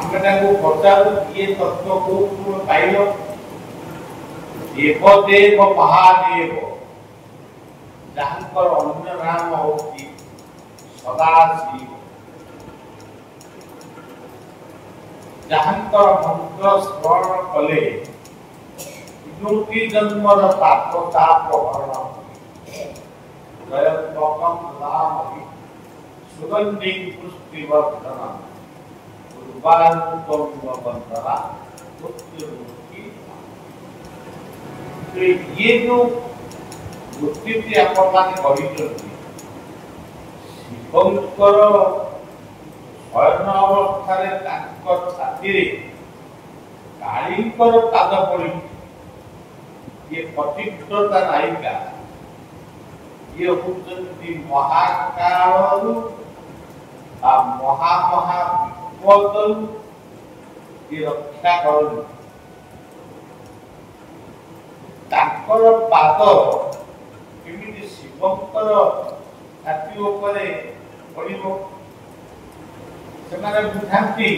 ଆମେ ତାଙ୍କୁ ପଚାରୁ ଇଏ ତତ୍ତ୍ୱ କୋଉଠୁ ପାଇଲ? ଦେବଦେବ ମହାଦେବ, ଯାହାଙ୍କର ଅନ୍ୟ ନାମ ହଉଛି ସଦାଶିବ, ଯାହାଙ୍କର ମନ୍ତ୍ର ସ୍ମରଣ କଲେ କୋଟି ଜନ୍ମର ପାପ ତାପ ହରଣ ଜୟତ୍ମକଂ ନାମି ସୁଗନ୍ଧିଂ ପୁଷ୍ଟିବର୍ଧନଂ ଉର୍ବାରୁକଂ ବନ୍ଦନା ମୃତ୍ୟୁମୁକ୍ତି। ये जो मूर्ति आपण शिवंकर शयन अवस्था छाती कालींकर पाद पड़ी ये पतिव्रता नायिका ये होती महाकाल महामहा विपद ये रक्षा कर पाद केमिति शिवंकर छाती उपरे पड़िबो से माने बुझांती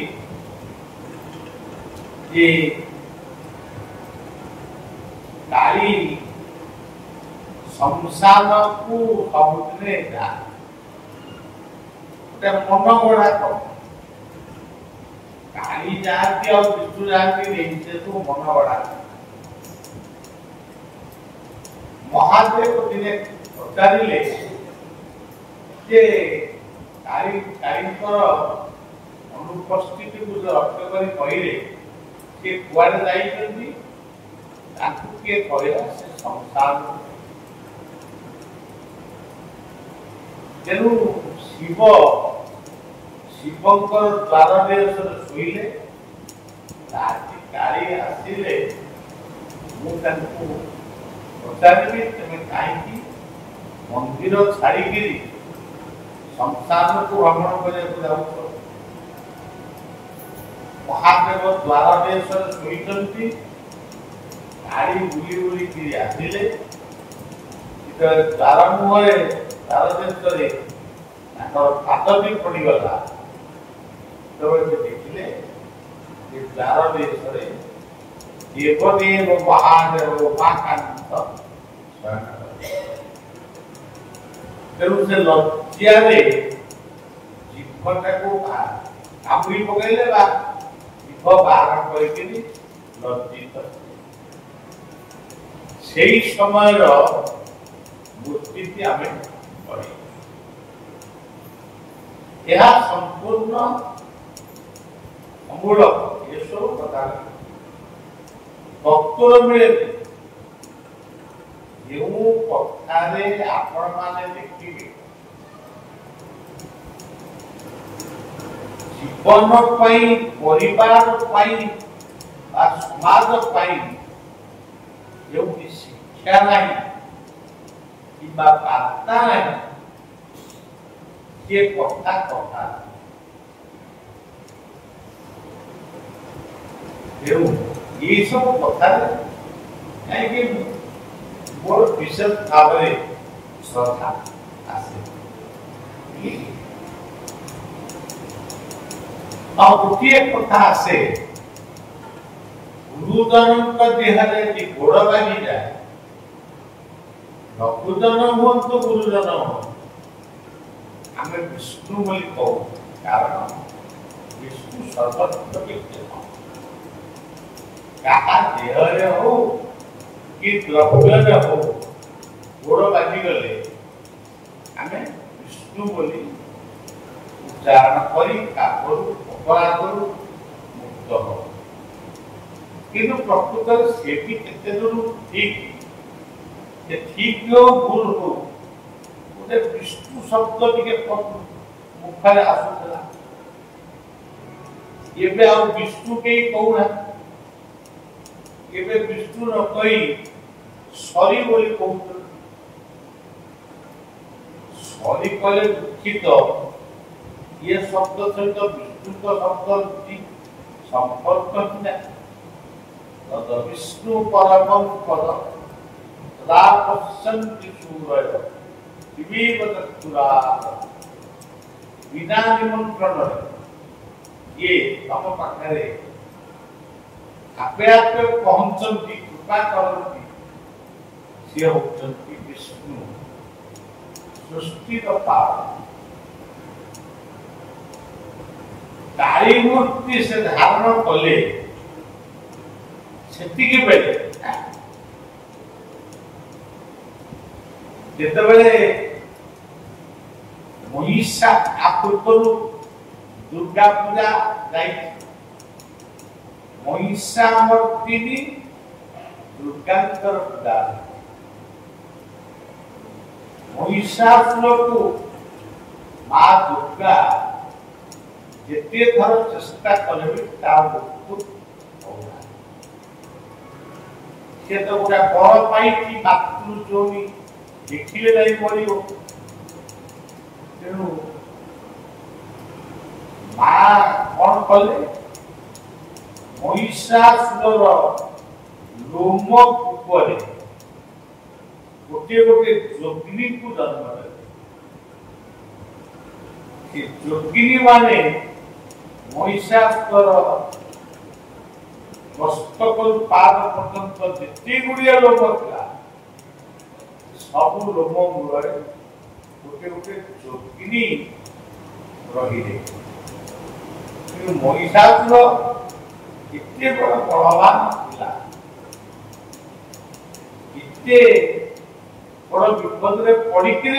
जे काली संसार को समुद्रे जा मन गढ़ा तो काली जाती और विष्णु जाती नहीं से तो मन गढ़ा महादेव दिने पचारे जे कालींकर अनुपस्थिति को लक्ष्य कर कहले से कुआड़े जाइछन्ती ताकू के कहला से संसार तेनु शिव शिवंकर द्वार देश शुईले काली आसिले मुझे पचारि तुम कहीं मंदिर छाड़ी संसार को भ्रमण करने महादेव द्वार देश शुई गाड़ी बुली बुली आसिले द्वार मुहर द्वार देश पाद भी पड़गला तब देखिले द्वार देश देवदेव महादेव उमाकांत तेणु से लज्जा जीवटा को कामुड़ी पकड़े जीव बाहर कर लज्जित से समय मूर्ति आम पढ़े यह संपूर्ण अमूलक ये सब कथा तत्व मिले जो कथारे आपण माने देखिए जीवन पाई परिवार पाई समाज पाई जो शिक्षा नहीं कि वार्ता नहीं ये कथा कथा ये सब कथा कहीं मोर विशेष भाव श्रद्धा आसे गोटे कथा आसे गुरुजन देहरे गोड़ बाजी जाए लघुजन हूँ गुरुजन आम विष्णु बोली कहू कारण विष्णु सर्वत्र विद्यमान क्या देहरे हो कि द्रव्य हो गोड़ बाजी गले आम विष्णु बोली उच्चारण कर मुक्त हो कि प्रकृत से भी केते दूर ठीक हो भूल हो गोटे विष्णु शब्द टे मुखर आसूला एबे आ विष्णु के कहूना एबे विष्णु न कही सरी बोली कहू सरी कले दुखित ये शब्द सहित विष्णु शब्द संपर्क तद विष्णु परमं पद तदा पश्यन्ति सूरय दिवीव तत्पुरा बिना निमंत्रण ये तम पाखे आपे आपे पहुंचती कृपा करती सी होती विष्णु सृष्टि तथा तारी मूर्ति से धारण कले सेतिके बेले जेतेबेले महिषा पूर्व दुर्गा पूजा जाई महिषा मूर्ति दुर्गांकर पूजा महिषासुर को माँ दुर्गा जिते थर चेष्टा कले भी मृत्यु होगा से तो गोटे बड़ पाई मातृ जोनी देखिले नहीं पड़ो तेणु माँ कौन कले महिषासुर लोम ऊपर गोटे गोटे जोगिनी को जन्म दे जोगिनी माने महिषासुर मस्तक पाद पर्यंत जिते गुड़िया लोम था सब लोम मूल गोटे गोटे जोगिनी रही महिषासुर एते बड़ बलवान था एते बड़ विपद में पड़िके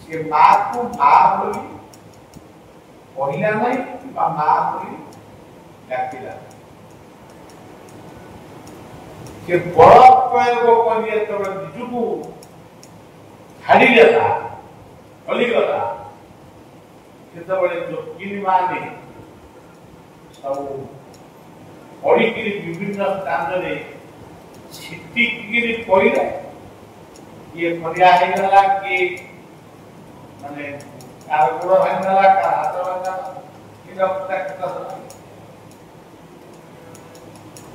से माँ को माँ बोली कहला नहीं कि माँ बोली डाकिला से बड़ प्रयोग कर निजको छाड़ीगला चलीगला से जोगिनी माने सब पड़िक विभिन्न स्थान में छिटिकी कहला ये खड़िया किए माने कार गोड़ भांगला का हाथ भांगला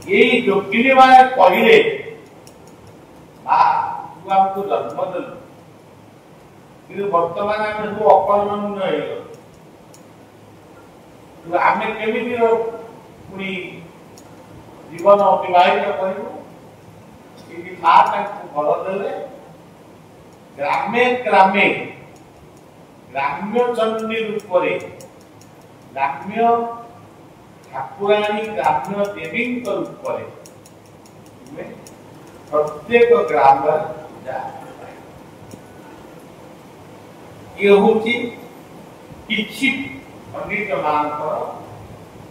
ये जोगिनी माने कहले माँ तू आमको जन्म देलु कि वर्तमान आम सब अकर्मण्य हो आम केमी पुणी जीवन अतिबाहित करूँ माँ भल देले ग्रामे ग्रामे ग्राम्य चंडी रूप ग्राम्य ठाकुराणी ग्राम्य देवी रूप प्रत्येक ग्राम पूजा ये हूँ किसी पंडित मानकर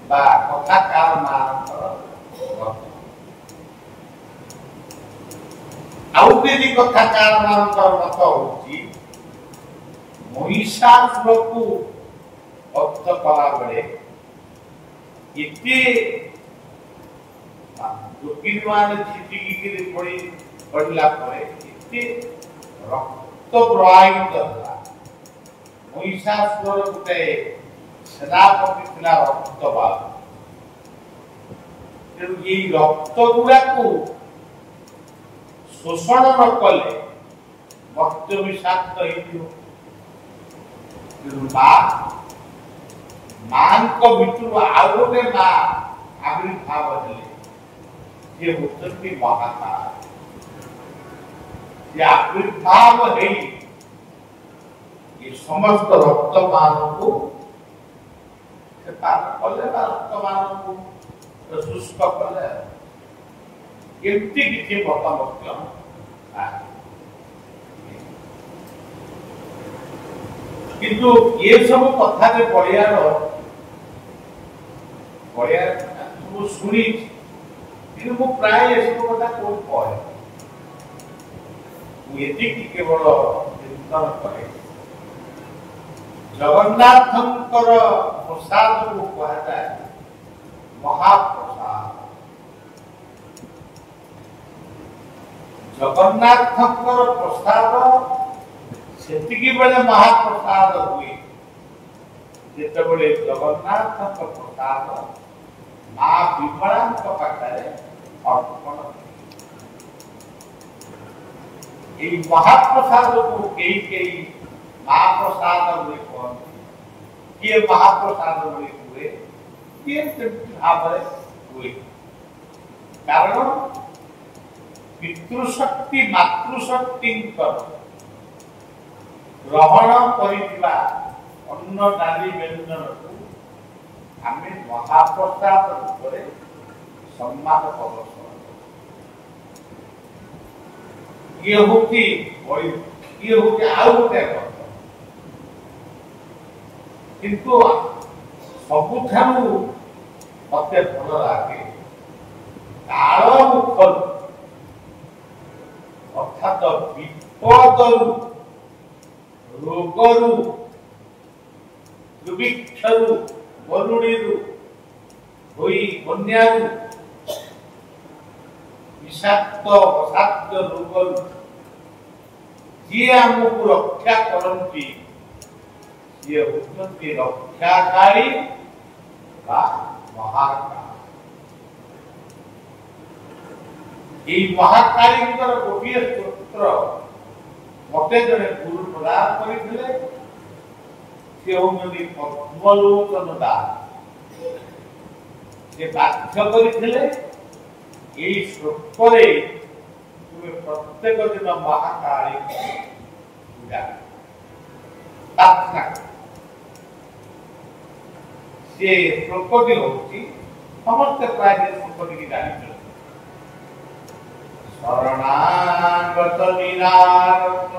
कथाकार मानकर आउ केदी कथाकार मानकर मत होची महिषासुर को भक्त कला बेले इतने जोगिनी मान छिटिकी पड़ला इतने रक्त प्रवाहित था महिषासुर गोटे सेनापति थिला रक्तवाद तेणु ये रक्त गुड़ा को शोषण न कले भक्त विषाक्त माँ भितर आउ गोटे माँ आविर्भाव हेले ये होती महात्मा ये आविर्भाव है ये समस्त रक्त मान को कले रक्त मान को शुष्क कले एमती किसी मत किंतु ये सब कथा पढ़ियार शुणी मु प्राय सब कथा कौन कहे केवल चिंतन करे जगन्नाथ प्रसाद को कहुए महाप्रसाद जगन्नाथ प्रसाद सेतिकी बेले महाप्रसाद हुए जिते बड़े जगन्नाथ प्रसाद माँ विमला पाखे अर्पण महाप्रसाद को कई महाप्रसाद कहते किए महाप्रसाद भली हुए किए भाव हुए कारण पितृशक्ति मातृशक्ति ग्रहण करिଥିବା अन्न डाली व्यंजन को आम महाप्रसाद रूप सम्मान प्रदर्शन ये हूँ आउ गोटे किंतु सबुठारू मत भल लगे काल मुखर अर्थात विपदरू रोगरू दुर्भिक्षरू बरुणीरू होई बन्यारू विषाक्त असाध्य रोगरू जी आमको रक्षा करती ये होती रक्षाकारी महाकाली महाकाली गोटे स्तोत्र मत जड़े गुरु प्रदान करते पद्मलोचन दास से बाध्य करते श्लोक तुम्हें प्रत्येक दिन महाकाली पूजा प्रार्थना से श्लोकटी हूँ समस्त प्राय श्लोकटी की जानी शरणागत वीरारत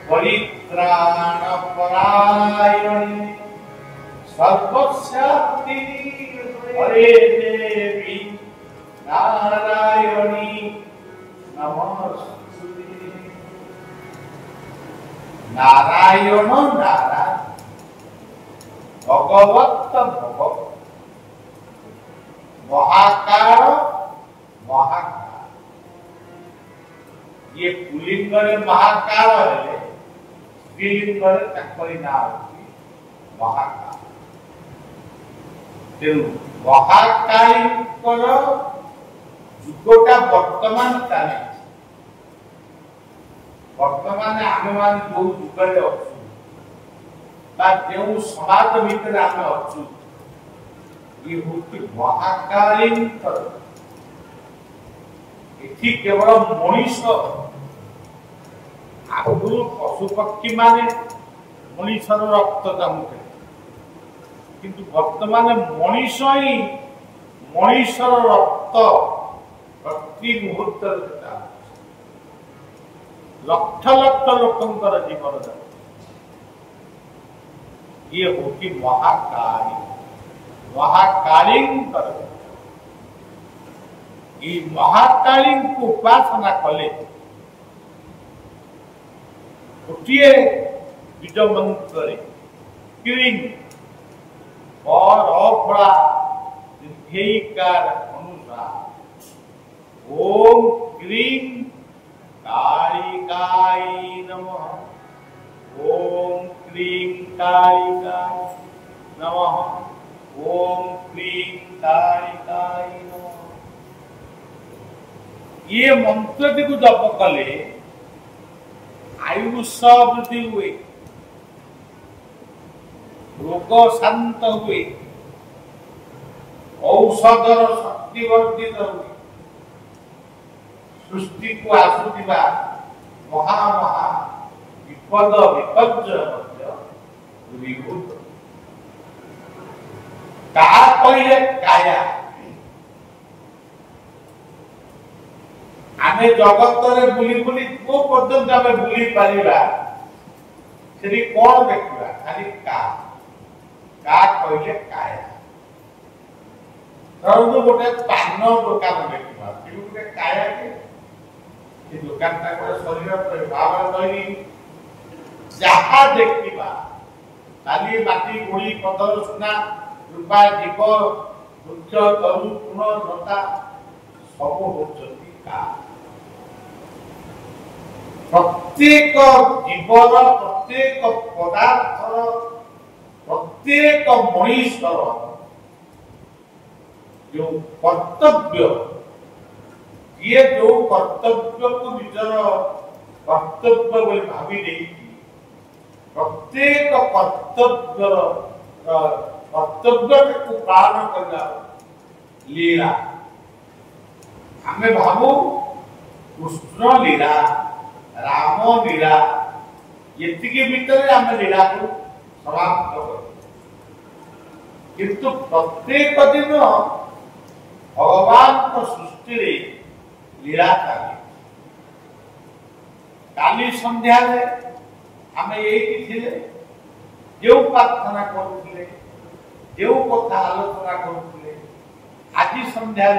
परित्राण परायण सर्वस्याप्ति हरे देवी नारायणी नमस्ते नारायण नारायण भगवत भगवत महाकार महाकार ये पुलिंग महाकार है स्त्रीलिंग ना महाकार तेणु महाकाली जुगटा वर्तमान चली वर्तमान आम मान जो जुगे अच्छु जो समाज भितर आम अच्छु ये हूँ महाकाली केवल मनीष आगुरी पशुपक्षी माने मनीषर रक्त चाहूते किंतु वर्तमान मनीष ही मनीषर रक्त प्रति मुहूर्त लक्ष लक्ष लोकंर जीवन ये हूँ महाकाली महाकाली ये महाकाली को उपासना कले गोटे बीज मंत्र क्रीं और अफला दीर्घकार अनुसार ओम क्रीं कालिकाय नमः ओम क्रीं कालिकाय नमः ओम क्रीं कालिकाय नमः ये मंत्र को जप कले आयुष वृद्धि हुए रोग शांत हुए औषधर शक्ति वर्धित हुए सृष्टि को आसुवा महा महा विपद विपर्य दूरीभूत कहले काया आमे जगत रे बुली बुली को पर्यंत आमे बुली पारिबा सेठी कोन देखिबा खाली का कहले काया रंदु गोटे पान दुकान देखिबा कि गोटे काया के ए दुकान ता को शरीर पर भाव रही जहा देखिबा खाली माटी गोली पत्थर सुना रूपा दीप वृक्ष तरु पूर्ण लता सब होचती का प्रत्येक जीवन प्रत्येक पदार्थर प्रत्येक मनीषर जो कर्तव्य ये जो कर्तव्य को निजर कर्तव्य भावी प्रत्येक कर्तव्य को पालन करना लीला हमें भावु कृष्ण लीला राम लीला ये भीतर आम लीला को समाप्त कर किंतु प्रत्येक दिन भगवान को सृष्टि रे लीला काली संध्या आम ये जो प्रार्थना करुले जो कथा आलोचना करुले आज संध्या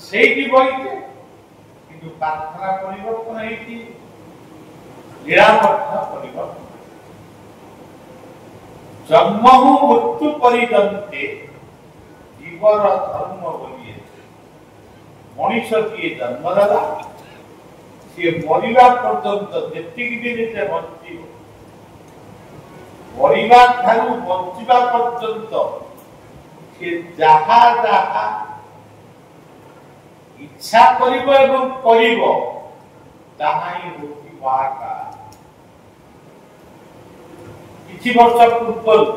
से बहिते कि प्रार्थना परिवर्तन लीला परिवर्तन जन्म मृत्यु परिदंते जीवर धर्म बोलिए मनीष किए जन्म देला सी मरिबा पर्यंत जेतिक दिन से बंचिब मरिबा ठारू बंचिबा पर्यंत सी जहा जहा इच्छा करिब एवं करिब ताहा ही होती वाका किछि वर्ष पूर्व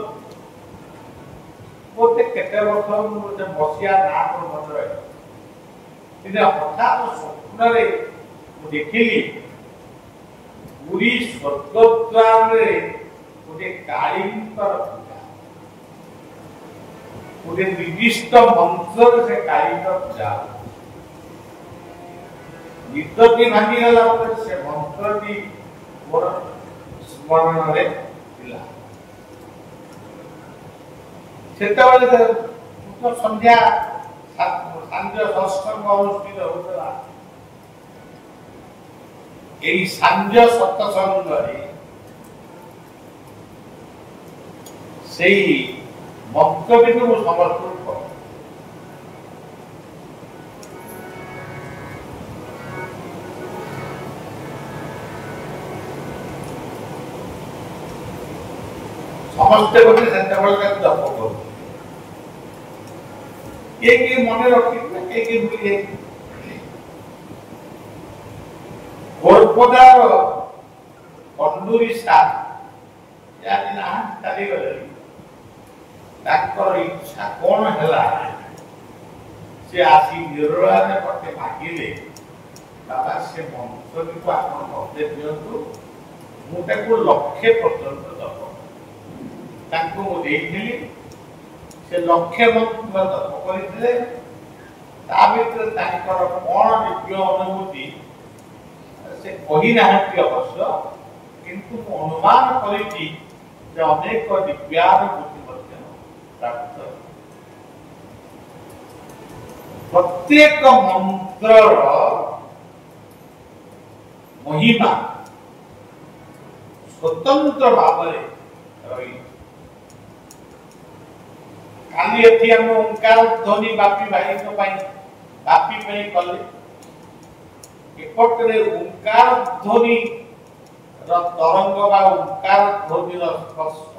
मोते केते वर्ष मोते बसिया ना को मन रहे कि हठात स्वप्न रे देखिली पूरी स्वर्गद्वार रे गोटे कालींकर पूजा गोटे निर्दिष्ट मंत्र से कालींकर पूजा नित्य भांगी गला से मंत्र की मोर स्मरण रे थिला सेतबेले तो संध्या सांझ सत्संग अनुष्ठित होता यही सांझ सत्संग से मंत्र को समर्पण कर समस्ते बोले सेतबेले जप कर के मन रखी के भूल जाए गोरपदार कंडूरी साथ यानी ना चली गले डाक्टर इच्छा कौन हैला से आसी निरोला ने पटे मागिले बाबा से मंत्र को आपन मते दियंतु मुटे को लक्ष्य पर्यंत दब ताको मो देखिली से लक्ष्य मंत्र दब करितले ता भीतर ताकर कोन दिव्य अनुभूति से कही ना अवश्य किंतु अनुमान करी अनेक दिव्यानुभूति प्राप्त प्रत्येक मंत्र महिमा स्वतंत्र भाव रही काली एथि हम ओंकार ध्वनि बापी भाई को बापी पे कले एपटरे ओंकार ध्वनि तरंग बा ओंकार ध्वनि स्पर्श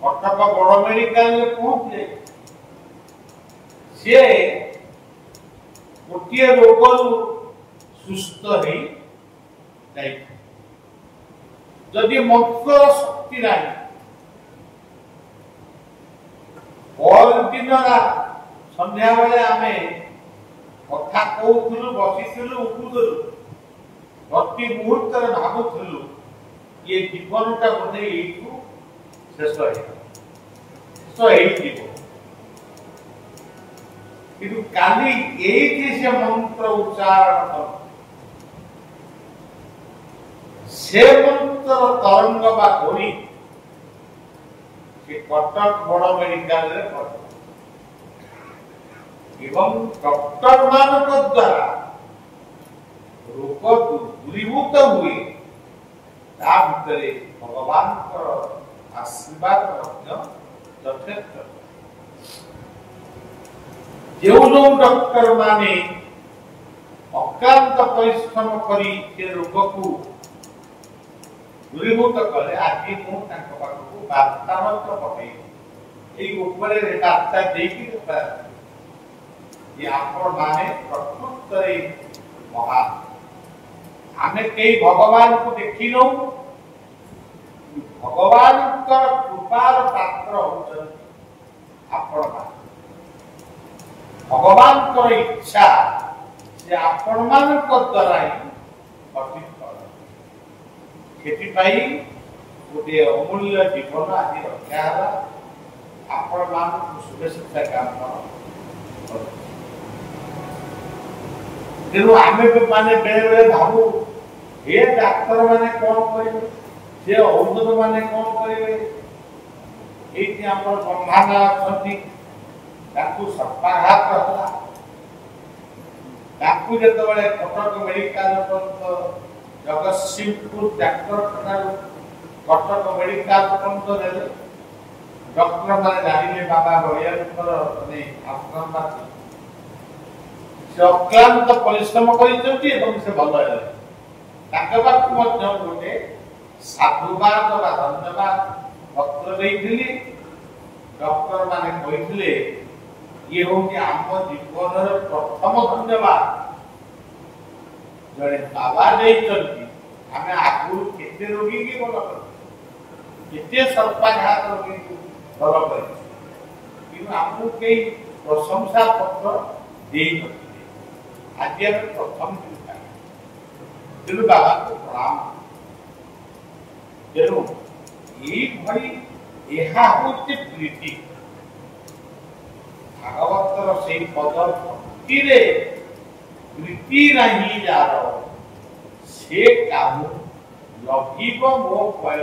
कटक बड़ मेडिकल पहुंचे सी गोटे रोग सुस्थ हो जदि मंत्र शक्ति ना दिन संध्या बेले आम कथा कहूलु बसीलु उठुलु प्रति मुहूर्त भावुलु ये जीवनटा बोधे शेष किंतु काली से मंत्र उच्चारण से मंत्र तरंग बा ध्वनि कटक बड़ मेडिकल एवं डॉक्टर मानक द्वारा रोग दूरीभूत हुए ता भितरे भगवान आशीर्वाद यथेष्ट जो डॉक्टर माने अक्लांत परिश्रम करी रोग को दूरीभूत कले आज मुझे बार्ता पठे बार्ता ये आपण माने प्रकृत महान आमे कई भगवान को देखी नो भगवानଙ୍କର କୃପାର ପାତ୍ର ହେଉଛନ୍ତି ଆପଣ। ଭଗବାନଙ୍କର ଇଚ୍ଛା ସେ ଆପଣମାନଙ୍କ ଦ୍ୱାରା ହିଁ ଘଟିତ କରନ୍ତି। ସେଥିପାଇଁ ଗୋଟିଏ ଅମୂଲ୍ୟ ଜୀବନ ଆଜି ରକ୍ଷା ହେଲା। ଆପଣମାନଙ୍କୁ ଶୁଭେଚ୍ଛା ଜ୍ଞାପନ କରୁଛି। ତେଣୁ ଆମେ ମାନେ ବେଳେ ବେଳେ ଭାବୁ ଏ ଡାକ୍ତର ମାନେ କଣ କରିବେ, ସେ ଔଷଧ ମାନେ କଣ କରିବେ। ଏଇଠି ଆମର ବ୍ରହ୍ମାଣ୍ଡ ଅଛନ୍ତି, ତାକୁ ସର୍ପାଘାତ ହେଲା, ତାକୁ ଯେତେବେଳେ କଟକ ମେଡିକାଲ ଜଗତସିଂହପୁର ଡାକ୍ତରଖାନାରୁ କଟକ ମେଡିକାଲ ପର୍ଯ୍ୟନ୍ତ ନେଲେ, ଡକ୍ଟର ମାନେ ଜାଣିଲେ ବାବା ବଳିଆଙ୍କର ମାନେ ଆଶ୍ରମ ଅଛି, ସେ ଅକ୍ଲାନ୍ତ ପରିଶ୍ରମ କରିଛନ୍ତି ଏବଂ ସେ ଭଲ ହେଲେ। ତାଙ୍କ ପାଖକୁ ମଧ୍ୟ ଗୋଟେ ସାଧୁବାଦ ବା ଧନ୍ୟବାଦ ପତ୍ର ଦେଇଥିଲି। ଡକ୍ଟର ମାନେ କହିଥିଲେ ଇଏ ହଉଛି ଆମ ଜୀବନର ପ୍ରଥମ ଧନ୍ୟବାଦ। ଜଣେ ବାବା ଦେଇଛନ୍ତି। ଆମେ ଆଗରୁ କେତେ ରୋଗୀକି ଭଲ କରିଛୁ, କେତେ ସର୍ପାଘାତ ରୋଗୀକୁ ଭଲ କରିଛୁ, କିନ୍ତୁ ଆମକୁ କେହି ପ୍ରଶଂସା ପତ୍ର ଦେଇନଥିଲେ। ଆଜି ଆମେ ପ୍ରଥମ ଚିନ୍ତା, ତେଣୁ ବାବାଙ୍କୁ ପ୍ରଣାମ। ତେଣୁ ଏଇଭଳି ଏହା ହଉଛି ପ୍ରୀତି। ଭାଗବତର ସେଇ ପଦ ଭକ୍ତିରେ ପ୍ରୀତି ନାହିଁ ଯାର, ସେ କାହୁ ଲଭିବ ମୋ ଭୟ।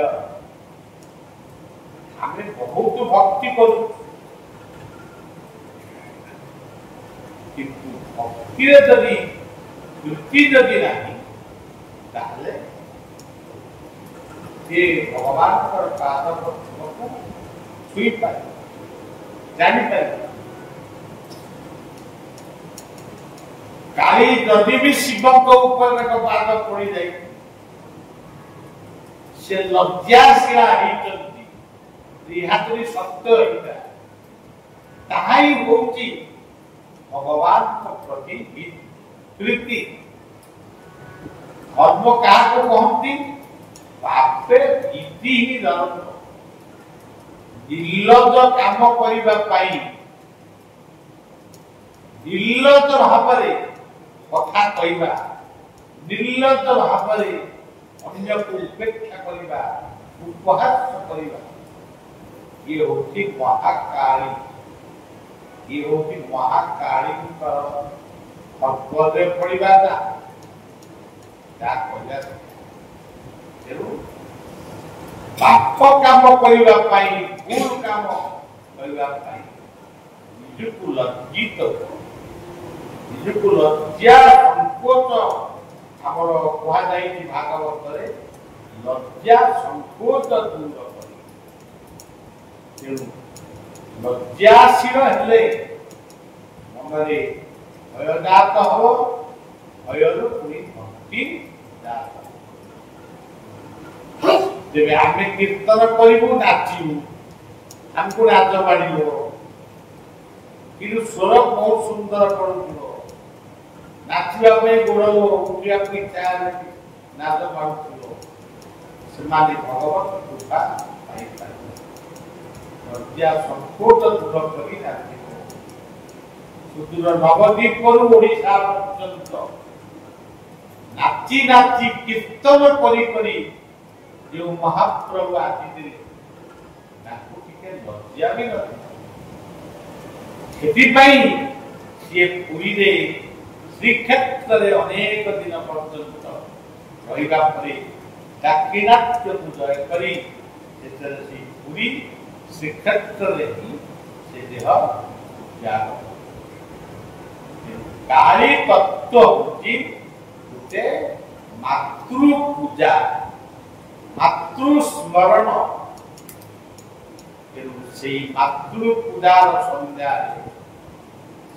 ଆମେ ବହୁତ ଭକ୍ତି କରୁ, କିନ୍ତୁ ଭକ୍ତିରେ ଯଦି ପ୍ରୀତି ଯଦି ନାହିଁ ତାହେଲେ ସେ ଭଗବାନଙ୍କର ପାଦ ପଦ୍ମକୁ ଛୁଇଁପାରିବ, ଜାଣିପାରିବ। କାଳି ଯଦି ବି ଶିବଙ୍କ ଉପରେ ଏକ ପାଦ ପଡିଯାଇ ସେ ଲଜ୍ଜାଶୀଳା ହେଇଛନ୍ତି, ନିହାତି ସତ୍ୟ ଏଇଟା। ତାହା ହିଁ ହଉଛି ଭଗବାନଙ୍କ ପ୍ରତି ପ୍ରୀତି। ଧର୍ମ କାହାକୁ କହନ୍ତି? ପାପେ ଭିତ୍ତିହୀନ ଧର୍ମ। ନିର୍ଲଜ କାମ କରିବା ପାଇଁ, ନିର୍ଲଜ ଭାବରେ କଥା କହିବା, ନିର୍ଲଜ ଭାବରେ ଅନ୍ୟକୁ ଉପେକ୍ଷା କରିବା, ଉପହାସ କରିବା, ଇଏ ହଉଛି ମହାକାଳୀ। ଇଏ ହଉଛି ମହାକାଳୀଙ୍କର ସର୍ବଦେ ପଡ଼ିବା ଯାହା କହିଲା। ତେଣୁ ପାପ କାମ କରିବା ପାଇଁ, ଭୁଲ କାମ କରିବା ପାଇଁ ନିଜକୁ ଲଜ୍ଜିତ, ନିଜକୁ ଲଜ୍ଜା ସଂକୋଚ, ଆମର କୁହାଯାଇଛି ଭାଗବତରେ ଲଜ୍ଜା ସଂକୋଚ ଦୂର କରି। ତେଣୁ ଲଜ୍ଜାଶୀଳ ହେଲେ ମନରେ ଭୟ ଜାତ ହବ, ଭୟରୁ ପୁଣି ଭକ୍ତି ଜାତ। ଯେବେ ଆମେ କୀର୍ତ୍ତନ କରିବୁ, ନାଚିବୁ, ଆମକୁ ନାଚ ମାଡ଼ିବ, କିନ୍ତୁ ସ୍ୱର ବହୁତ ସୁନ୍ଦର ପଡୁଥିବ, ନାଚିବା ପାଇଁ ଗୋଡ଼ ଉଠିବାକୁ ଇଚ୍ଛା ହେଲେ ନାଚ ମାଡୁଥିବ, ସେମାନେ ଭଗବତ କୃପା ପାଇପାରିବେ। ଲଜ୍ଜା ସଂକୋଚ ଦୂର କରି ନାଚିବ। ସୁଦୂର ନବଦ୍ୱୀପରୁ ଓଡ଼ିଶା ପର୍ଯ୍ୟନ୍ତ ନାଚି ନାଚି କୀର୍ତ୍ତନ କରି କରି ଯେଉଁ ମହାପ୍ରଭୁ ଆସିଥିଲେ, ତାଙ୍କୁ ଟିକେ ଲଜ୍ଜା ବି ନଥିଲା। ସେଥିପାଇଁ ସିଏ ପୁରୀରେ ଶ୍ରୀକ୍ଷେତ୍ରରେ ଅନେକ ଦିନ ପର୍ଯ୍ୟନ୍ତ ରହିବା ପରେ ଦାକ୍ଷିଣାତ୍ୟକୁ ଜୟ କରି ଶେଷରେ ସେଇ ପୁରୀ ଶ୍ରୀକ୍ଷେତ୍ରରେ ହିଁ ସେ ଦେହ ତ୍ୟାଗ। କାଳୀ ତତ୍ତ୍ୱ ହଉଛି ଗୋଟେ ମାତୃ ପୂଜା, ମାତୃ ସ୍ମରଣ। ତେଣୁ ସେଇ ମାତୃ ପୂଜାର ସନ୍ଧ୍ୟାରେ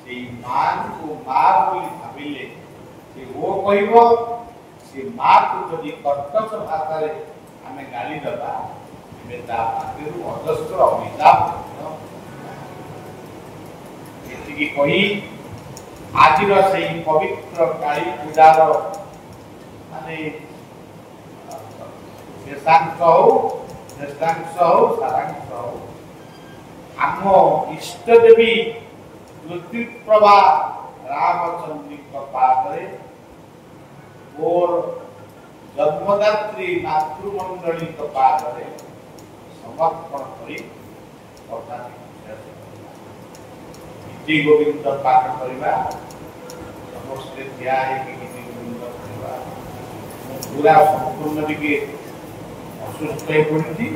ସେଇ ମାଙ୍କୁ ମା ବୋଲି ଭାବିଲେ, ସେ ଓ କହିବ, ସେ ମାକୁ ଯଦି କର୍କଶ ଭାଷାରେ ଆମେ ଗାଳି ଦେବା, ତେବେ ତା ପାଖରୁ ଅଜସ୍ର ଅଭିଶାପ ଏତିକି କହି ଆଜିର ସେଇ ପବିତ୍ର କାଳୀ ପୂଜାର ମାନେ ଶେଷାଂଶ ହଉ श्रेष्ठांश हो सारांश हो आम इष्ट देवी ऋतुप्रभा रामचंद्री पादरे और जन्मदात्री मातृमंडली पादरे समर्पण करी गीति गोविंद पाठ करवा समस्ते गीति गोविंद करवा पूरा संपूर्ण टिके असुस्थ हो पड़ी